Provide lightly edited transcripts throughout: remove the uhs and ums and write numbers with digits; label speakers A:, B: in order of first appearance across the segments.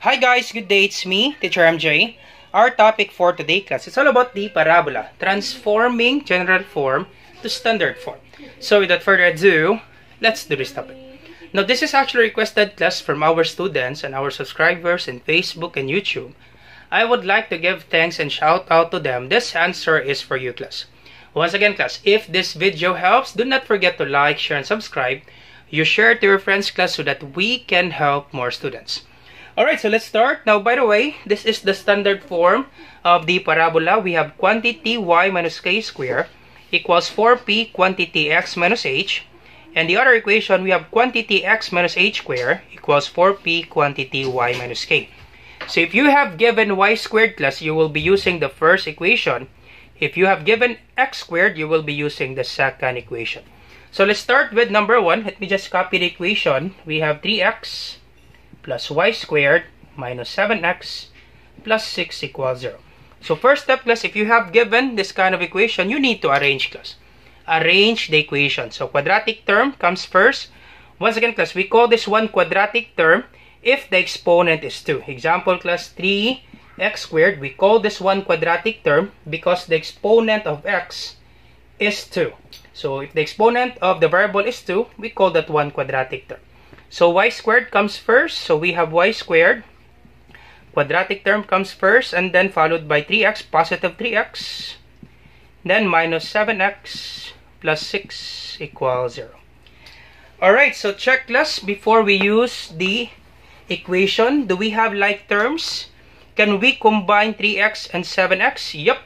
A: Hi guys, good day, it's me, Teacher MJ. Our topic for today class is all about the parabola, transforming general form to standard form. So without further ado, let's do this topic. Now this is actually requested class from our students and our subscribers in Facebook and YouTube. I would like to give thanks and shout out to them. This answer is for you class. Once again class, if this video helps, do not forget to like, share, and subscribe. You share to your friends class so that we can help more students. Alright, so let's start. Now, by the way, this is the standard form of the parabola. We have quantity y minus k squared equals 4p quantity x minus h. And the other equation, we have quantity x minus h squared equals 4p quantity y minus k. So if you have given y squared class, you will be using the first equation. If you have given x squared, you will be using the second equation. So let's start with number 1. Let me just copy the equation. We have 3x plus y squared minus 7x plus 6 equals 0. So first step class, if you have given this kind of equation, you need to arrange class. Arrange the equation. So quadratic term comes first. Once again class, we call this one quadratic term if the exponent is 2. Example class, 3x squared. We call this one quadratic term because the exponent of x is 2. So if the exponent of the variable is 2, we call that one quadratic term. So y squared comes first. So we have y squared. Quadratic term comes first and then followed by 3x, positive 3x. Then minus 7x plus 6 equals 0. Alright, so check class before we use the equation. Do we have like terms? Can we combine 3x and 7x? Yep,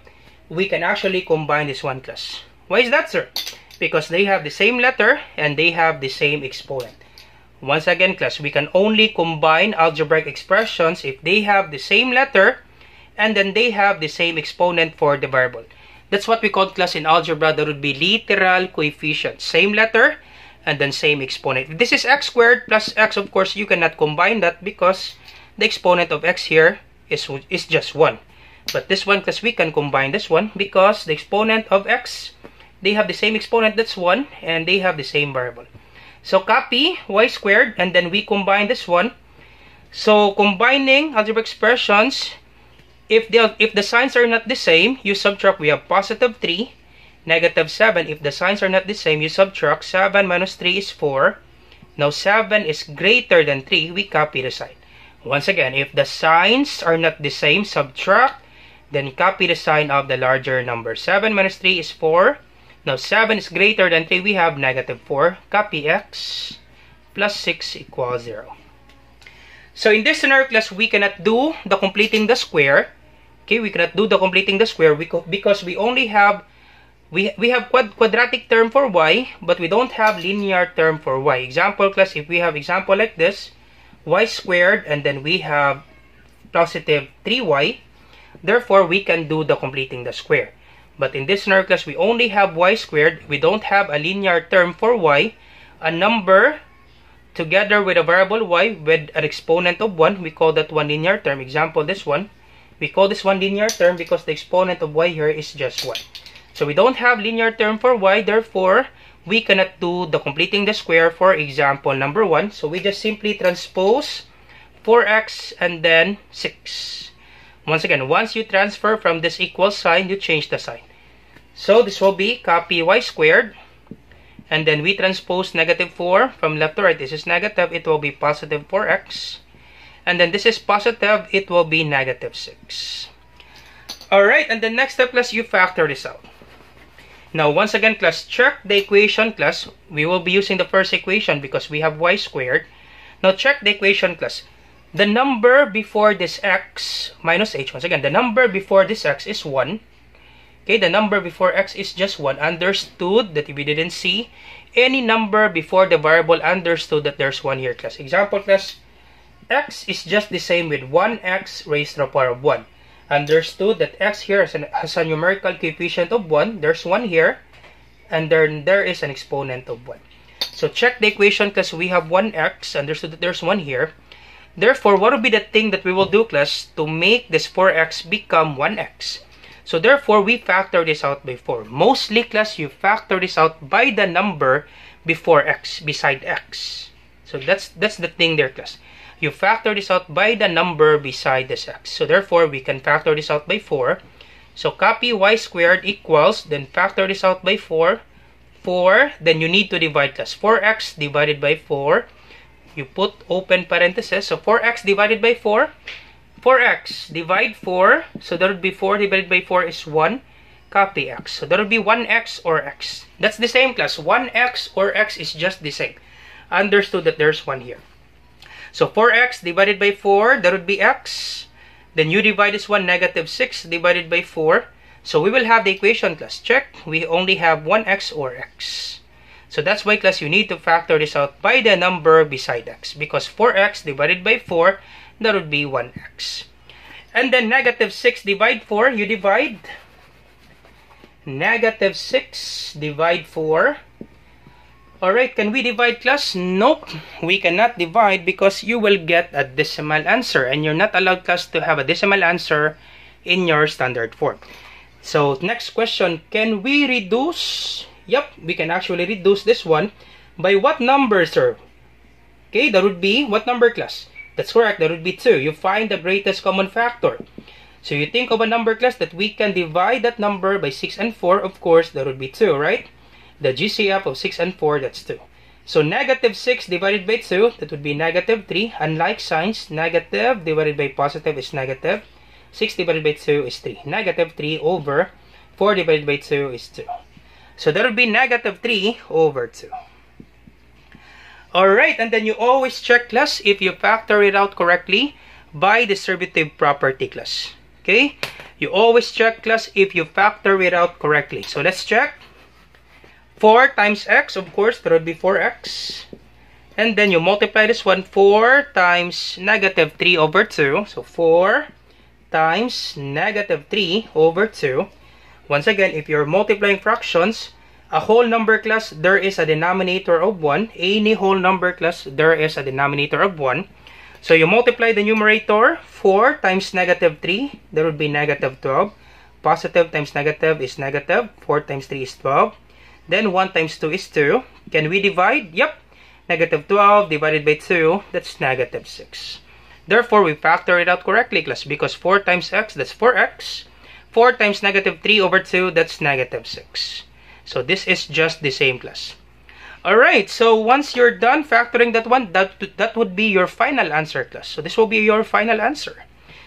A: we can actually combine this one class. Why is that, sir? Because they have the same letter and they have the same exponent. Once again, class, we can only combine algebraic expressions if they have the same letter and then they have the same exponent for the variable. That's what we call class in algebra. There would be literal coefficients. Same letter and then same exponent. If this is x squared plus x, of course, you cannot combine that because the exponent of x here is just 1. But this one, class, we can combine this one because the exponent of x, they have the same exponent, that's 1, and they have the same variable. So copy y squared and then we combine this one. So combining algebraic expressions, if the signs are not the same, you subtract. We have positive 3, negative 7. If the signs are not the same, you subtract. 7 minus 3 is 4. Now 7 is greater than 3, we copy the sign. Once again, if the signs are not the same, subtract. Then copy the sign of the larger number. 7 minus 3 is 4. Now 7 is greater than 3, we have negative 4. Copy x plus 6 equals 0. So in this scenario class, we cannot do the completing the square. Okay, we cannot do the completing the square because we only have we have quadratic term for y, but we don't have linear term for y. Example class, if we have example like this, y squared and then we have positive 3y, therefore we can do the completing the square. But in this scenario class, we only have y squared. We don't have a linear term for y. A number together with a variable y with an exponent of 1, we call that one linear term. Example, this one. We call this one linear term because the exponent of y here is just 1. So we don't have linear term for y. Therefore, we cannot do the completing the square for example number 1. So we just simply transpose 4x and then 6. Once again, once you transfer from this equal sign, you change the sign. So this will be copy y squared. And then we transpose negative 4 from left to right. This is negative. It will be positive 4x. And then this is positive. It will be negative 6. Alright, and the next step, class, you factor this out. Now, once again, class, check the equation, class. We will be using the first equation because we have y squared. Now, check the equation, class. The number before this x minus h, once again, the number before this x is 1. Okay, the number before x is just 1. Understood that if we didn't see any number before the variable, understood that there's 1 here, class. Example, class, x is just the same with 1x raised to the power of 1. Understood that x here has a numerical coefficient of 1. There's 1 here. And then there is an exponent of 1. So check the equation, class. We have 1x. Understood that there's 1 here. Therefore, what will be the thing that we will do, class, to make this 4x become 1x? So, therefore, we factor this out by 4. Mostly, class, you factor this out by the number before x, beside x. So, that's the thing there, class. you factor this out by the number beside this x. So therefore, we can factor this out by 4. So copy y squared equals, then factor this out by 4. 4, then you need to divide class. 4x divided by 4. You put open parenthesis. So 4x divided by 4. 4x divide 4. So that would be 4 divided by 4 is 1. Copy x. So that would be 1x or x. That's the same class. 1x or x is just the same. Understood that there's 1 here. So 4x divided by 4, that would be x. Then you divide this one, negative 6 divided by 4. So we will have the equation, class. Check. We only have 1x or x. So that's why, class, you need to factor this out by the number beside x. Because 4x divided by 4, that would be 1x. And then negative 6 divide 4, you divide. Negative 6 divide 4. Alright, can we divide, class? Nope, we cannot divide because you will get a decimal answer. And you're not allowed, class, to have a decimal answer in your standard form. So, next question, can we reduce? Yep, we can actually reduce this one. By what number, sir? Okay, that would be, what number, class? That's correct, that would be 2. You find the greatest common factor. So, you think of a number, class, that we can divide that number by 6 and 4. Of course, that would be 2, right? The GCF of 6 and 4, that's 2. So, negative 6 divided by 2, that would be negative 3. Unlike signs, negative divided by positive is negative. 6 divided by 2 is 3. Negative 3 over 4 divided by 2 is 2. So, that would be negative 3 over 2. Alright, and then you always check, class, if you factor it out correctly by distributive property, class. Okay? You always check, class, if you factor it out correctly. So, let's check. 4 times x, of course, that would be 4x. And then you multiply this one, 4 times negative 3 over 2. So 4 times negative 3 over 2. Once again, if you're multiplying fractions, a whole number, class, there is a denominator of 1. Any whole number, class, there is a denominator of 1. So you multiply the numerator, 4 times negative 3, that would be negative 12. Positive times negative is negative. 4 times 3 is 12. Then 1 times 2 is 2. Can we divide? Yep. Negative 12 divided by 2, that's negative 6. Therefore, we factor it out correctly, class, because 4 times x, that's 4x. 4 times negative 3 over 2, that's negative 6. So, this is just the same, class. Alright, so once you're done factoring that one, that would be your final answer, class. So, this will be your final answer.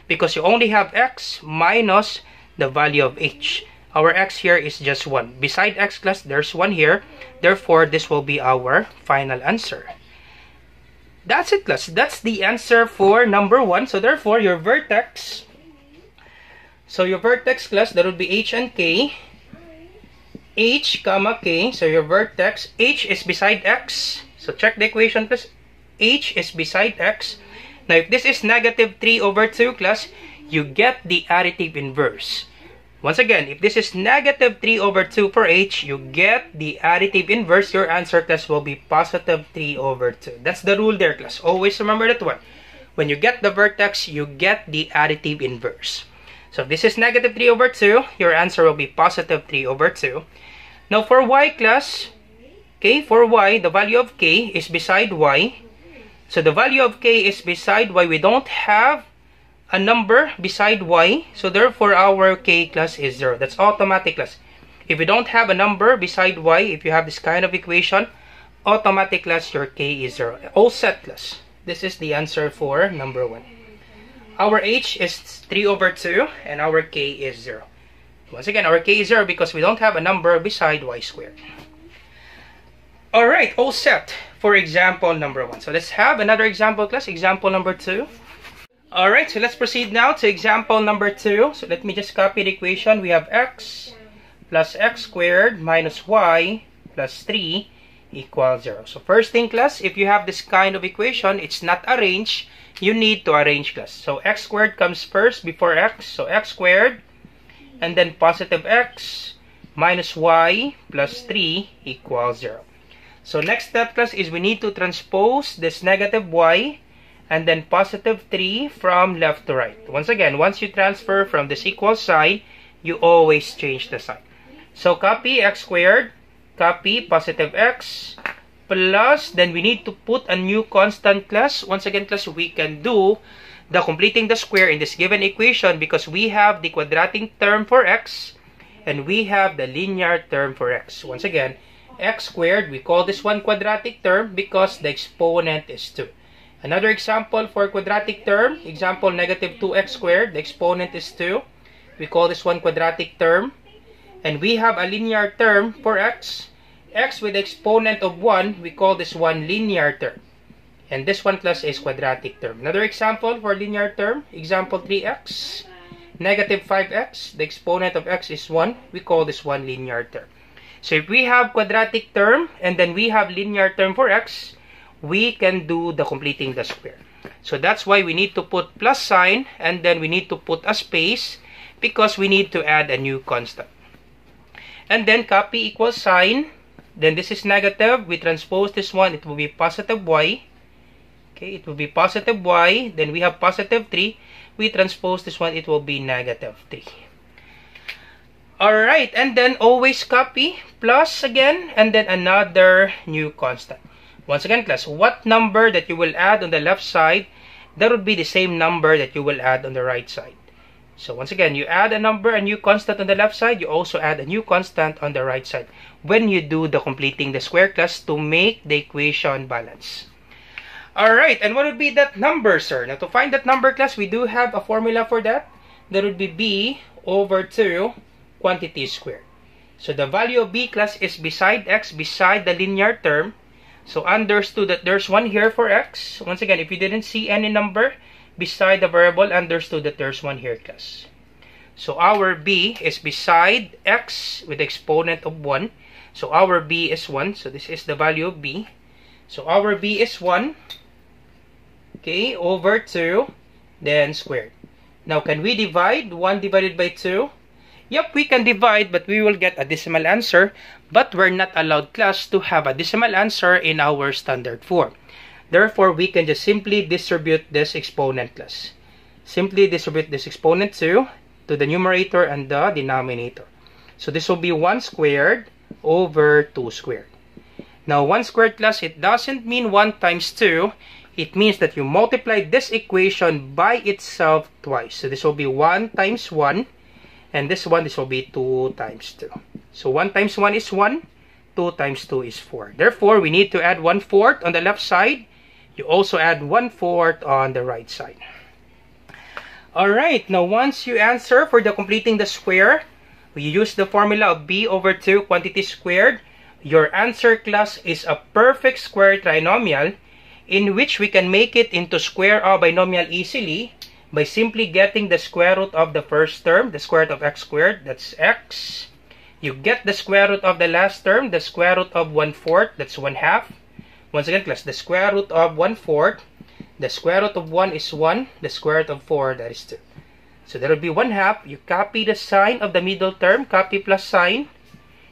A: Because you only have x minus the value of h. Our x here is just 1. Beside x, class, there's 1 here. Therefore, this will be our final answer. That's it, class. That's the answer for number 1. So, therefore, your vertex. So, your vertex, class, that would be h and k. H, comma, k. So, your vertex, h is beside x. So, check the equation, class. H is beside x. Now, if this is negative 3 over 2, class, you get the additive inverse. Once again, if this is negative 3 over 2 for h, you get the additive inverse. Your answer, class, will be positive 3 over 2. That's the rule there, class. Always remember that one. When you get the vertex, you get the additive inverse. So, if this is negative 3 over 2, your answer will be positive 3 over 2. Now, for y, class, okay, for y, the value of k is beside y. So, the value of k is beside y. We don't have a number beside y, so therefore our k, class, is 0. That's automatic, class. If you don't have a number beside y, if you have this kind of equation, automatic, class, your k is 0. All set, class. This is the answer for number 1. Our h is 3 over 2 and our k is 0. Once again, our k is 0 because we don't have a number beside y squared. Alright, all set for example number 1. So let's have another example, class. Example number 2. Alright, so let's proceed now to example number 2. So let me just copy the equation. We have x plus x squared minus y plus 3 equals 0. So first thing, class, if you have this kind of equation, it's not arranged. You need to arrange, class. So x squared comes first before x. So x squared and then positive x minus y plus 3 equals 0. So next step, class, is we need to transpose this negative y and then positive 3 from left to right. Once again, once you transfer from this equal sign, you always change the sign. So copy x squared, copy positive x, plus, then we need to put a new constant class. Once again, class, we can do the completing the square in this given equation because we have the quadratic term for x and we have the linear term for x. Once again, x squared, we call this one quadratic term because the exponent is 2. Another example for quadratic term, example negative 2x squared, the exponent is 2. We call this one quadratic term. And we have a linear term for x. X with the exponent of 1, we call this one linear term. And this one, class, is quadratic term. Another example for linear term, example 3x. Negative 5x, the exponent of x is 1, we call this one linear term. So if we have quadratic term and then we have linear term for x, we can do the completing the square. So that's why we need to put plus sign and then we need to put a space because we need to add a new constant. And then copy equal sign. Then this is negative. We transpose this one. It will be positive y. Okay, it will be positive y. Then we have positive 3. We transpose this one. It will be negative 3. Alright, and then always copy plus again and then another new constant. Once again, class, what number that you will add on the left side, that would be the same number that you will add on the right side. So once again, you add a number, a new constant on the left side, you also add a new constant on the right side when you do the completing the square, class, to make the equation balance. Alright, and what would be that number, sir? Now to find that number, class, we do have a formula for that. That would be b over 2 quantity squared. So the value of b, class, is beside x, beside the linear term. So understood that there's one here for x. Once again, if you didn't see any number beside the variable, understood that there's one here, class. So our b is beside x with the exponent of 1. So our b is 1. So this is the value of b. So our b is 1. Okay, over 2, then squared. Now, can we divide 1 divided by 2? Yep, we can divide, but we will get a decimal answer. But we're not allowed, class, to have a decimal answer in our standard form. Therefore, we can just simply distribute this exponent, class. Simply distribute this exponent to the numerator and the denominator. So this will be 1 squared over 2 squared. Now, 1 squared, class, it doesn't mean 1 times 2. It means that you multiply this equation by itself twice. So this will be 1 times 1. And this will be 2 times 2. So 1 times 1 is 1. 2 times 2 is 4. Therefore, we need to add 1/4 on the left side. You also add 1/4 on the right side. Alright, now once you answer for the completing the square, we use the formula of b over 2 quantity squared. Your answer, class, is a perfect square trinomial in which we can make it into square of binomial easily by simply getting the square root of the first term, the square root of x squared, that's x. You get the square root of the last term, the square root of 1/4, that's 1/2. Once again, class, the square root of 1/4, the square root of 1 is 1, the square root of 4, that is 2. So that will be 1/2. You copy the sign of the middle term, copy plus sign.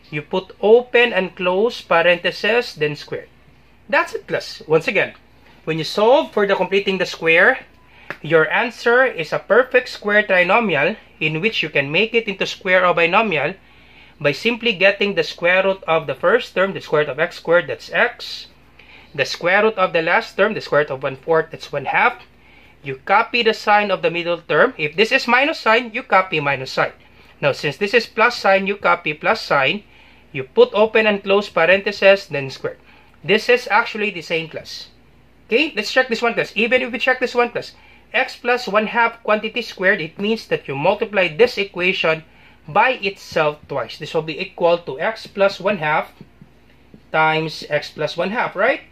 A: You put open and close parentheses, then square. That's it, class. Once again, when you solve for the completing the square, your answer is a perfect square trinomial in which you can make it into square of binomial by simply getting the square root of the first term, the square root of x squared, that's x. The square root of the last term, the square root of 1/4, that's 1/2. You copy the sign of the middle term. If this is minus sign, you copy minus sign. Now, since this is plus sign, you copy plus sign. You put open and close parentheses, then square. This is actually the same, class. Okay, let's check this one, class. Even if we check this one, class, x plus 1/2 quantity squared, it means that you multiply this equation by itself twice. This will be equal to x plus 1/2 times x plus 1/2, right?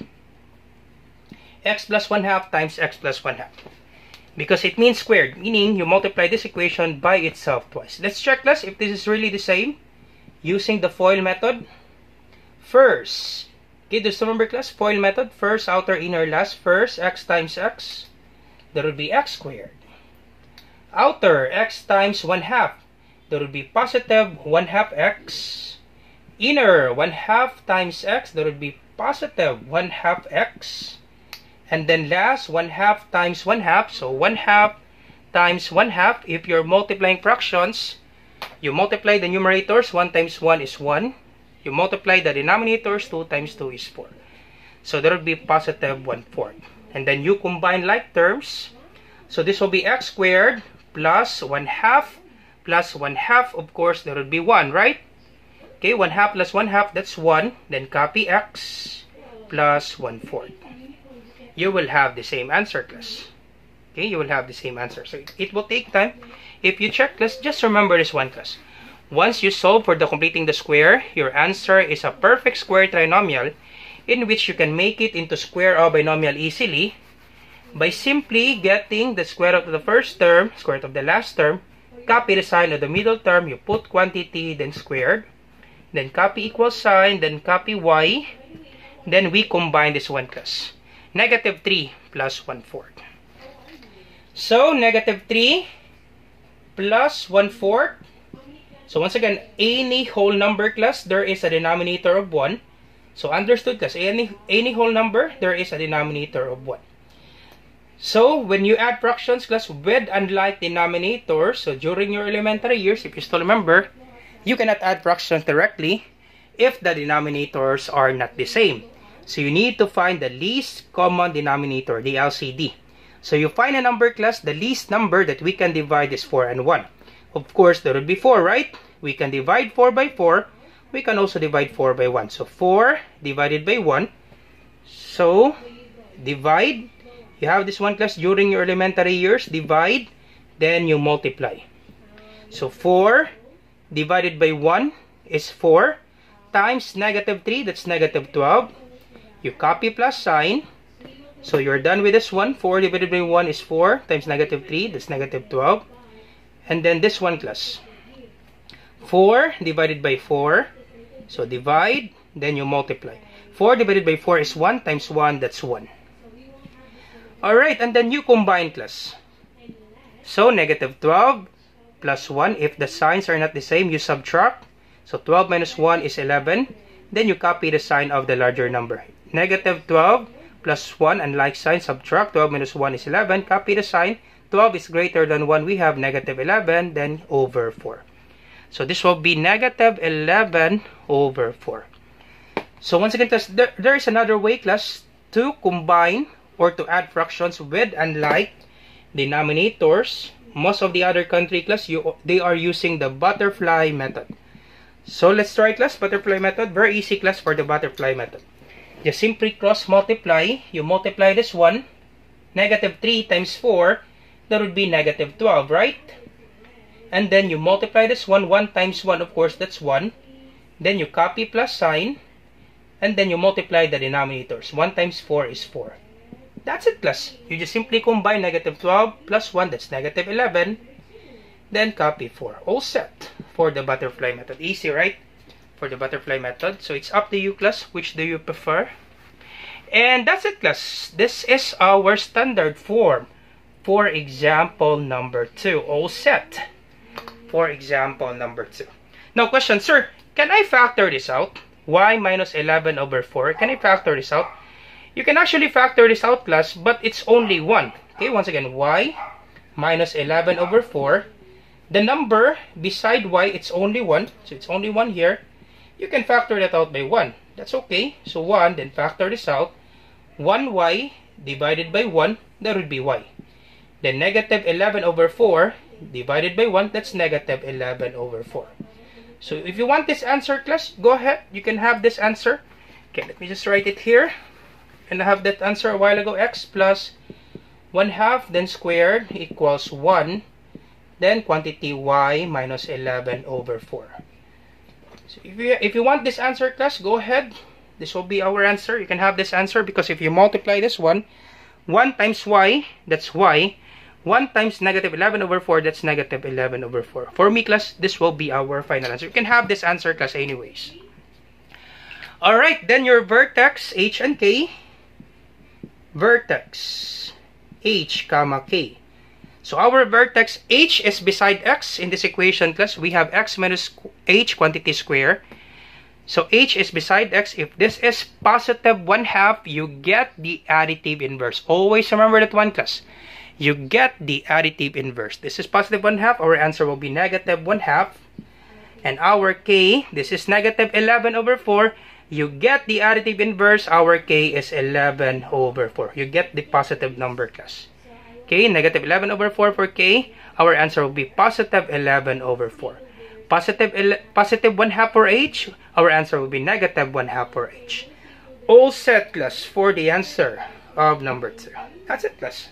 A: X plus 1/2 times x plus 1/2. Because it means squared, meaning you multiply this equation by itself twice. Let's check, class, if this is really the same using the FOIL method. First, okay, just remember, class, FOIL method, first, outer, inner, last. First, x times x, that would be x squared. Outer, x times 1/2, that would be positive 1/2 x. Inner, 1/2 times x, that would be positive 1/2 x. And then last, 1/2 times 1/2, so 1/2 times 1/2. If you're multiplying fractions, you multiply the numerators, 1 times 1 is 1. You multiply the denominators, 2 times 2 is 4. So that would be positive 1/4. And then you combine like terms. So this will be x squared plus 1/2 plus 1/2. Of course, that would be 1, right? Okay, 1/2 plus 1/2, that's 1. Then copy x plus 1/4. You will have the same answer, class. Okay, you will have the same answer. So it will take time. If you check, class, just remember this one, class. Once you solve for the completing the square, your answer is a perfect square trinomial in which you can make it into square of binomial easily by simply getting the square root of the first term, square root of the last term, copy the sign of the middle term, you put quantity, then squared, then copy equal sign, then copy y, then we combine this one, class. Negative 3 plus 1/4. So, negative 3 plus 1/4. So, once again, any whole number, class, there is a denominator of 1. So, understood, class, any whole number, there is a denominator of 1. So, when you add fractions, class, with unlike denominators, so during your elementary years, if you still remember, you cannot add fractions directly if the denominators are not the same. So, you need to find the least common denominator, the LCD. So, you find a number, class, the least number that we can divide is 4 and 1. Of course, there would be 4, right? We can divide 4 by 4. We can also divide 4 by 1. So, 4 divided by 1. So, divide. You have this one, class, during your elementary years. Divide. Then you multiply. So, 4 divided by 1 is 4. Times negative 3, that's negative 12. You copy plus sign. So, you're done with this one. 4 divided by 1 is 4 times negative 3. That's negative 12. And then this one, class. 4 divided by 4. So, divide. Then you multiply. 4 divided by 4 is 1 times 1. That's 1. Alright, and then you combine, class. So, negative 12 plus 1. If the signs are not the same, you subtract. So, 12 minus 1 is 11. Then you copy the sign of the larger number. Negative 12 plus 1, unlike sign, subtract. 12 minus 1 is 11. Copy the sign. 12 is greater than 1. We have negative 11, then over 4. So this will be negative 11 over 4. So once again, class, there is another way, class, to combine or to add fractions with unlike denominators. Most of the other country, class, they are using the butterfly method. So let's try, class, butterfly method. Very easy, class, for the butterfly method. Just simply cross multiply. You multiply this one. Negative 3 times 4, that would be negative 12, right? And then you multiply this one. 1 times 1, of course, that's 1. Then you copy plus sign. And then you multiply the denominators. 1 times 4 is 4. That's it, class. You just simply combine negative 12 plus 1, that's negative 11. Then copy 4. All set for the butterfly method. Easy, right? For the butterfly method. So it's up to you, class. Which do you prefer? And that's it, class. This is our standard form for example number 2. All set for example number 2. Now, question, sir, can I factor this out? Y minus 11 over 4. Can I factor this out? You can actually factor this out, class, but it's only 1. Okay, once again, y minus 11 over 4. The number beside y, it's only 1. So it's only 1 here. You can factor that out by 1. That's okay. So 1, then factor this out. 1y divided by 1, that would be y. Then negative 11 over 4 divided by 1, that's negative 11 over 4. So if you want this answer, class, go ahead. You can have this answer. Okay, let me just write it here. And I have that answer a while ago. X plus 1/2, then squared equals 1. Then quantity y minus 11 over 4. So if you want this answer, class, go ahead. This will be our answer. You can have this answer because if you multiply this one, 1 times y, that's y. 1 times negative 11 over 4, that's negative 11 over 4. For me, class, this will be our final answer. You can have this answer, class, anyways. Alright, then your vertex h and k. Vertex h, comma, k. So our vertex h is beside x. In this equation, class, we have x minus h quantity square. So h is beside x. If this is positive 1/2, you get the additive inverse. Always remember that one, class. You get the additive inverse. This is positive 1/2. Our answer will be negative 1/2. And our k, this is negative 11 over 4. you get the additive inverse. Our k is 11 over 4. You get the positive number, class. Okay, negative 11 over 4 for k. Our answer will be positive 11 over 4. Positive 1 half for h. Our answer will be negative 1 half for h. All set, class, for the answer of number 2. That's it, class.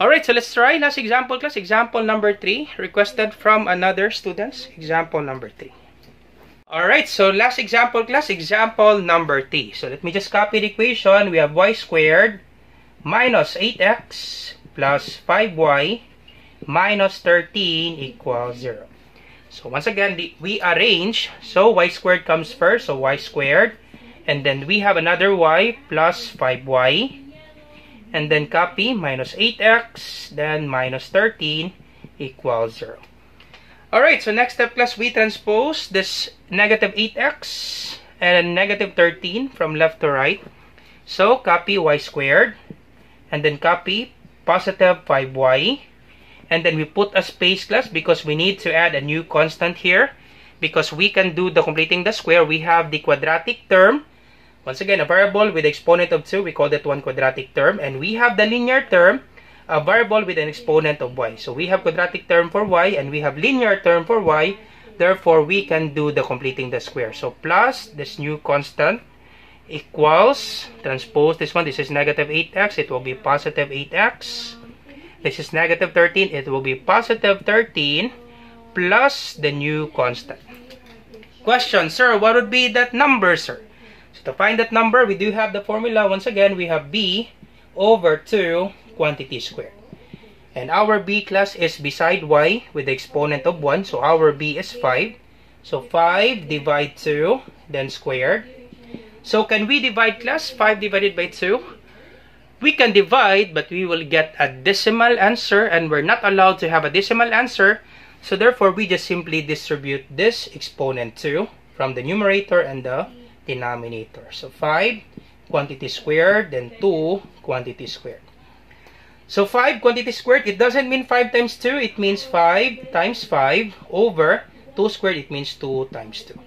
A: Alright, so let's try last example, class. Example number 3, requested from another student. Example number 3. Alright, so last example, class. Example number 3. So let me just copy the equation. We have y squared minus 8x plus 5y minus 13 equals 0. So once again, we arrange. So y squared comes first, so y squared. And then we have another y plus 5y. And then copy minus 8x, then minus 13 equals 0. Alright, so next step, class, we transpose this negative 8x and negative 13 from left to right. So copy y squared. And then copy positive 5y. And then we put a space, class, because we need to add a new constant here. Because we can do the completing the square, we have the quadratic term. Once again, a variable with exponent of 2, we call that one quadratic term. And we have the linear term, a variable with an exponent of y. So we have quadratic term for y, and we have linear term for y. Therefore, we can do the completing the square. So plus this new constant equals, transpose this one, this is negative 8x, it will be positive 8x. This is negative 13, it will be positive 13 plus the new constant. Question, sir, what would be that number, sir? To find that number, we do have the formula. Once again, we have b over 2 quantity squared. And our b, class, is beside y with the exponent of 1. So our b is 5. So 5 divide 2, then squared. So can we divide, class? 5 divided by 2? We can divide, but we will get a decimal answer. And we're not allowed to have a decimal answer. So therefore, we just simply distribute this exponent 2 from the numerator and the denominator. So 5 quantity squared, then 2 quantity squared. So 5 quantity squared, it doesn't mean 5 times 2, it means 5 times 5 over 2 squared, it means 2 times 2.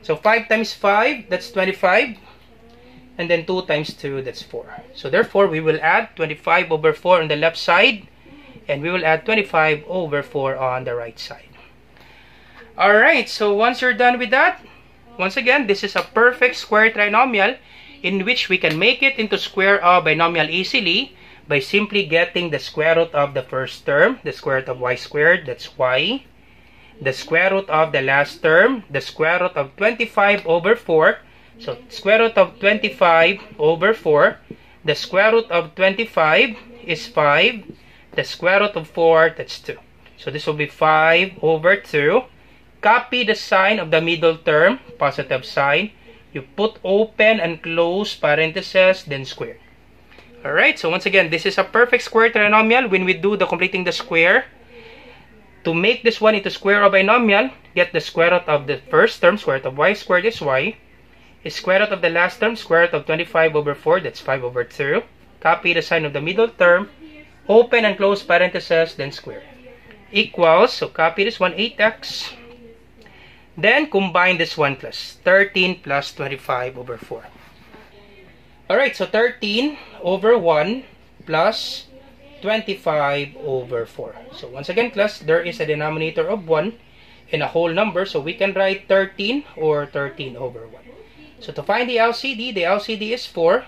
A: So 5 times 5, that's 25. And then 2 times 2, that's 4. So therefore, we will add 25 over 4 on the left side. And we will add 25 over 4 on the right side. Alright, so once you're done with that, once again, this is a perfect square trinomial in which we can make it into square of binomial easily by simply getting the square root of the first term, the square root of y squared, that's y. The square root of the last term, the square root of 25 over 4. So, square root of 25 over 4. The square root of 25 is 5. The square root of 4, that's 2. So, this will be 5 over 2. Copy the sign of the middle term, positive sign. You put open and close parentheses, then square. Alright, so once again, this is a perfect square trinomial when we do the completing the square. To make this one into square of binomial, get the square root of the first term, square root of y squared is y. Is square root of the last term, square root of 25 over 4, that's 5 over 2. Copy the sign of the middle term, open and close parentheses, then square. Equals, so copy this one, 8x. Then combine this one, plus 13 plus 25 over 4. Alright, so 13 over 1 plus 25 over 4. So once again, class, there is a denominator of 1 in a whole number. So we can write 13 or 13 over 1. So to find the LCD is 4.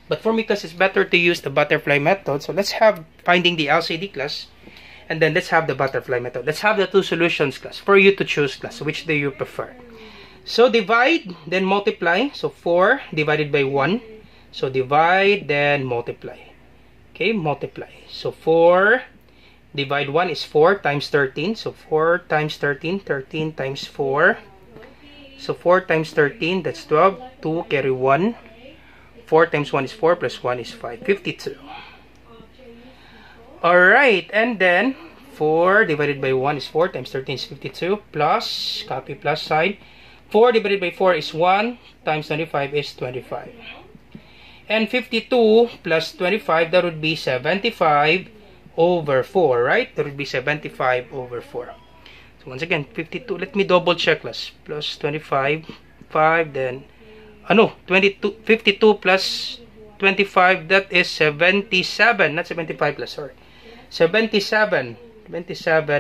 A: But for me, class, it's better to use the butterfly method. So let's have finding the LCD, class. And then let's have the butterfly method. Let's have the two solutions, class, for you to choose, class. Which do you prefer? So divide, then multiply. So 4 divided by 1. So divide, then multiply. Okay, multiply. So 4 divide 1 is 4 times 13. So 4 times 13, 13 times 4. So 4 times 13, that's 12. 2 carry 1. 4 times 1 is 4 plus 1 is 5. 52. Alright, and then 4 divided by 1 is 4 times 13 is 52. Plus, copy plus sign. 4 divided by 4 is 1 times 25 is 25. And 52 plus 25, that would be 75 over 4, right? That would be 75 over 4. So once again, 52, let me double check, class. Plus 25 25, then 52 plus 25, that is 77, not 75 plus, sorry, 77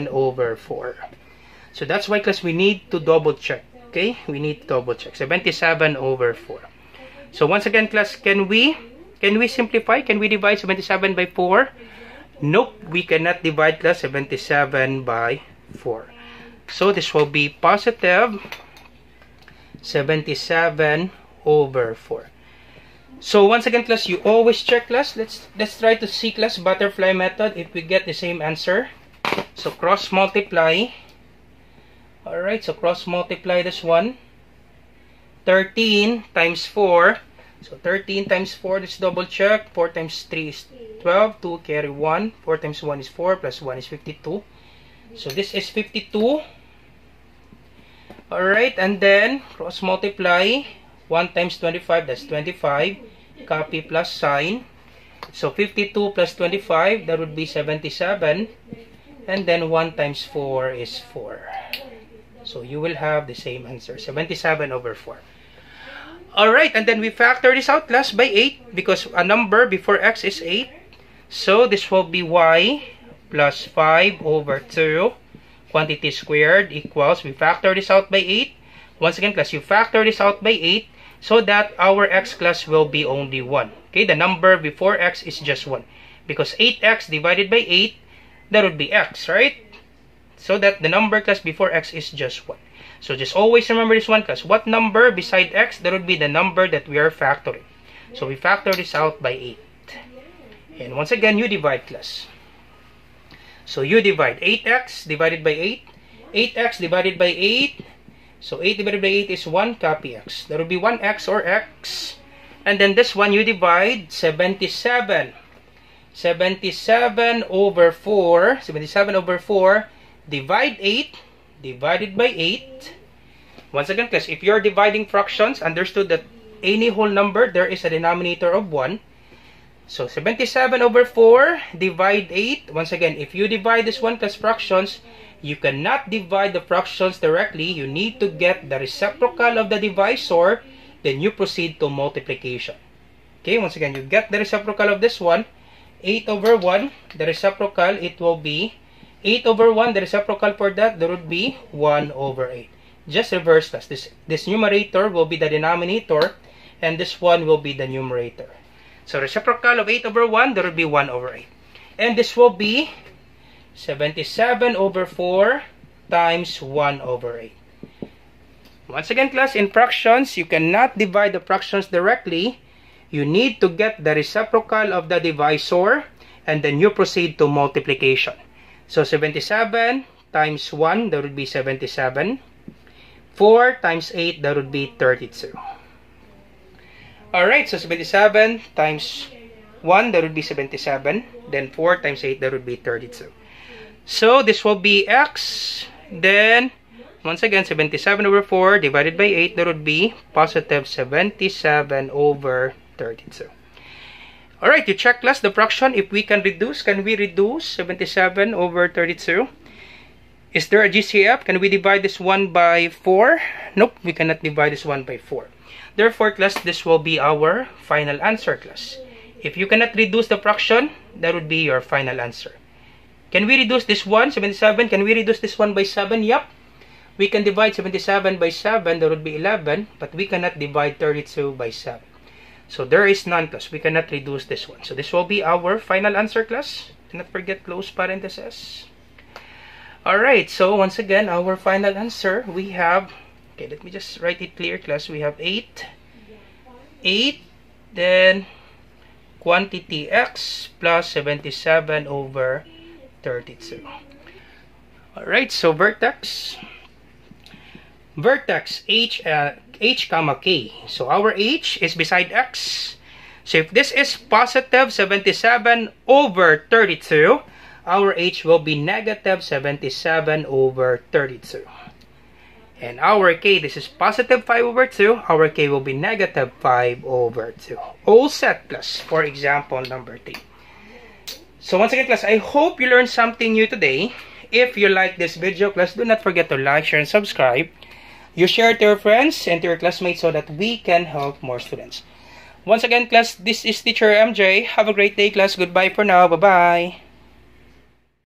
A: over 4. So that's why, class, we need to double check. Okay, we need to double check. 77 over 4. So once again, class, can we simplify? Can we divide 77 by 4? Nope, we cannot divide, class, 77 by 4. So this will be positive 77 over 4. So once again, class, you always check, class. Let's try to see, class, butterfly method if we get the same answer. So cross multiply. Alright, so cross multiply this one. 13 times 4. So 13 times 4, let's double check. 4 times 3 is 12. 2 carry 1. 4 times 1 is 4. Plus 1 is 52. So this is 52. Alright, and then cross multiply. 1 times 25, that's 25. Copy plus sign. So 52 plus 25, that would be 77. And then 1 times 4 is 4. So you will have the same answer, 77 over 4. Alright, and then we factor this out, class, by 8 because a number before x is 8. So this will be y plus 5 over 2 quantity squared equals, we factor this out by 8. Once again, class, you factor this out by 8 so that our x, class, will be only 1. Okay, the number before x is just 1. Because 8x divided by 8, that would be x, right? So that the number, class, before x is just 1. So just always remember this one, class. What number beside x? That would be the number that we are factoring. So we factor this out by 8. And once again, you divide, class. So you divide 8x divided by 8. 8x divided by 8. So 8 divided by 8 is 1, copy x. That would be 1x or x. And then this one you divide 77. 77 over 4. 77 over 4. Divide 8. Divided by 8. Once again, class, if you're dividing fractions, understood that any whole number, there is a denominator of 1. So 77 over 4, divide 8. Once again, if you divide this one, class, fractions, you cannot divide the fractions directly. You need to get the reciprocal of the divisor, then you proceed to multiplication. Okay, once again, you get the reciprocal of this one, 8 over 1, the reciprocal, it will be 8 over 1, the reciprocal for that, there would be 1 over 8. Just reverse, class. This numerator will be the denominator, and this one will be the numerator. So reciprocal of 8 over 1, there will be 1 over 8. And this will be 77 over 4 times 1 over 8. Once again, class, in fractions, you cannot divide the fractions directly. You need to get the reciprocal of the divisor, and then you proceed to multiplication. So 77 times 1, that would be 77. 4 times 8, that would be 32. Alright, so 77 times 1, that would be 77. Then 4 times 8, that would be 32. So this will be x. Then, once again, 77 over 4 divided by 8, that would be positive 77 over 32. Alright, you check, class, the fraction. If we can reduce, can we reduce 77 over 32? Is there a GCF? Can we divide this one by 4? Nope, we cannot divide this one by 4. Therefore, class, this will be our final answer, class. If you cannot reduce the fraction, that would be your final answer. Can we reduce this one, 77? Can we reduce this one by 7? Yup. We can divide 77 by 7, that would be 11, but we cannot divide 32 by 7. So there is none, class. We cannot reduce this one. So this will be our final answer, class. Do not forget close parentheses. Alright, so once again, our final answer, we have, okay, let me just write it clear, class. We have 8, then quantity x plus 77 over 32. Alright, so vertex h comma k. So our h is beside x. So if this is positive 77 over 32, our h will be negative 77 over 32. And our k, this is positive 5 over 2. Our k will be negative 5 over 2. All set, class, for example number 3. So once again, class, I hope you learned something new today. If you like this video, class, do not forget to like, share, and subscribe. you share to your friends and to your classmates so that we can help more students. Once again, class, this is Teacher MJ. Have a great day, class. Goodbye for now. Bye-bye.